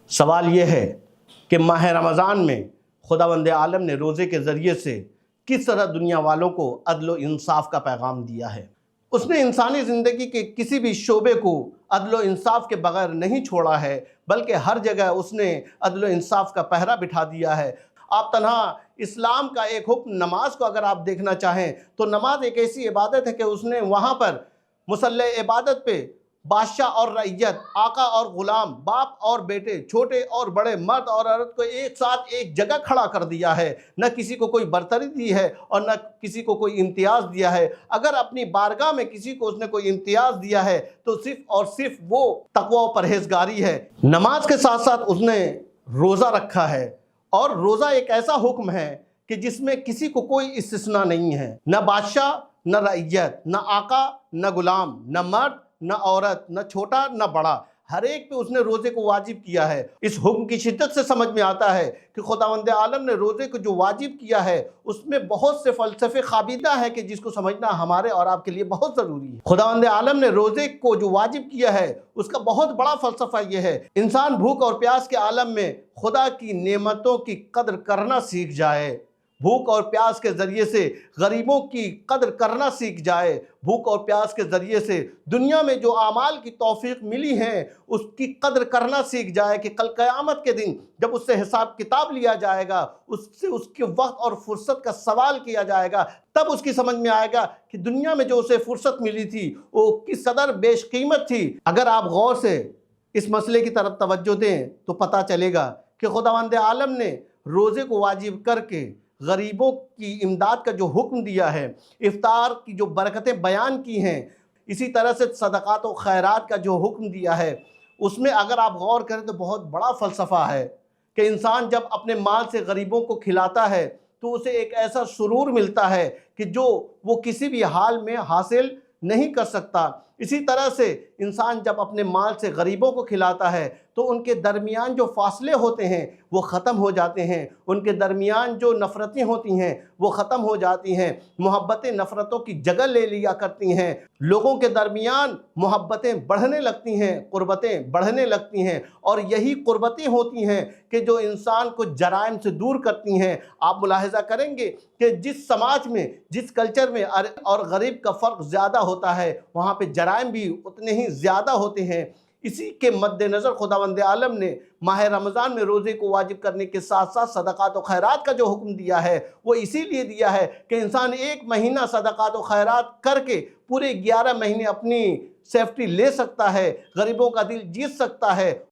سوال یہ ہے کہ ماہ رمضان میں خداوند عالم نے روزے کے ذریعے سے کس طرح دنیا والوں کو عدل و انصاف کا پیغام دیا ہے۔ اس نے انسانی زندگی کے کسی بھی شعبے کو عدل و انصاف کے بغیر نہیں چھوڑا ہے، بلکہ ہر جگہ اس نے عدل و انصاف کا پہرا بٹھا دیا ہے۔ آپ تنہا اسلام کا ایک حکم نماز کو اگر آپ دیکھنا چاہیں تو نماز ایک ایسی عبادت ہے کہ اس نے وہاں پر مصلی عبادت پہ بادشاہ اور رعیت، آقا اور غلام، باپ اور بیٹے، چھوٹے اور بڑے، مرد اور عورت کو ایک ساتھ ایک جگہ کھڑا کر دیا ہے۔ نہ کسی کو کوئی برتری دی ہے اور نہ کسی کو کوئی امتیاز دیا ہے۔ اگر اپنی بارگاہ میں کسی کو اس نے کوئی امتیاز دیا ہے تو صرف اور صرف وہ تقوی و پرہیزگاری ہے۔ نماز کے ساتھ ساتھ اس نے روزہ رکھا ہے، اور روزہ ایک ایسا حکم ہے کہ جس میں کسی کو کوئی استثناء نہیں ہے، نہ بادشاہ، نہ رعیت، نہ آقا، نہ غلام، نہ مرد، نہ عورت، نہ چھوٹا نہ بڑا، ہر ایک پہ اس نے روزے کو واجب کیا ہے۔ اس حکم کی شدت سے سمجھ میں آتا ہے کہ خداوند عالم نے روزے کو جو واجب کیا ہے اس میں بہت سے فلسفے خوابیدہ ہے کہ جس کو سمجھنا ہمارے اور آپ کے لیے بہت ضروری ہے۔ خداوند عالم نے روزے کو جو واجب کیا ہے اس کا بہت بڑا فلسفہ یہ ہے، انسان بھوک اور پیاس کے عالم میں خدا کی نعمتوں کی قدر کرنا سیکھ جائے، بھوک اور پیاس کے ذریعے سے غریبوں کی قدر کرنا سیکھ جائے، بھوک اور پیاس کے ذریعے سے دنیا میں جو اعمال کی توفیق ملی ہیں اس کی قدر کرنا سیکھ جائے کہ کل قیامت کے دن جب اس سے حساب کتاب لیا جائے گا، اس سے اس کے وقت اور فرصت کا سوال کیا جائے گا، تب اس کی سمجھ میں آئے گا کہ دنیا میں جو اسے فرصت ملی تھی وہ کس قدر بیش قیمت تھی۔ اگر آپ غور سے اس مسئلے کی طرف توجہ دیں تو پتہ چلے گا کہ خداوند عالم نے روزے کو واجب کر کے غریبوں کی امداد کا جو حکم دیا ہے، افطار کی جو برکتیں بیان کی ہیں، اسی طرح سے صدقات و خیرات کا جو حکم دیا ہے، اس میں اگر آپ غور کریں تو بہت بڑا فلسفہ ہے کہ انسان جب اپنے مال سے غریبوں کو کھلاتا ہے تو اسے ایک ایسا سرور ملتا ہے کہ جو وہ کسی بھی حال میں حاصل نہیں کر سکتا۔ اسی طرح سے انسان جب اپنے مال سے غریبوں کو کھلاتا ہے تو ان کے درمیان جو فاصلے ہوتے ہیں وہ ختم ہو جاتے ہیں، ان کے درمیان جو نفرتیں ہوتی ہیں وہ ختم ہو جاتی ہیں، محبتیں نفرتوں کی جگہ لے لیا کرتی ہیں، لوگوں کے درمیان محبتیں بڑھنے لگتی ہیں، قربتیں بڑھنے لگتی ہیں، اور یہی قربتیں ہوتی ہیں کہ جو انسان کو جرائم سے دور کرتی ہیں۔ آپ ملاحظہ کریں گے کہ جس سماج میں، جس کلچر میں اور غریب کا فرق زیادہ ہوتا ہے وہاں پہ جرائم بھی اتنے ہی زیادہ ہوتے ہیں۔ اسی کے مد نظر خداوند عالم نے ماہ رمضان میں روزے کو واجب کرنے کے ساتھ ساتھ صدقات و خیرات کا جو حکم دیا ہے وہ اسی لیے دیا ہے کہ انسان ایک مہینہ صدقات و خیرات کر کے پورے 11 مہینے اپنی سیفٹی لے سکتا ہے، غریبوں کا دل جیت سکتا ہے۔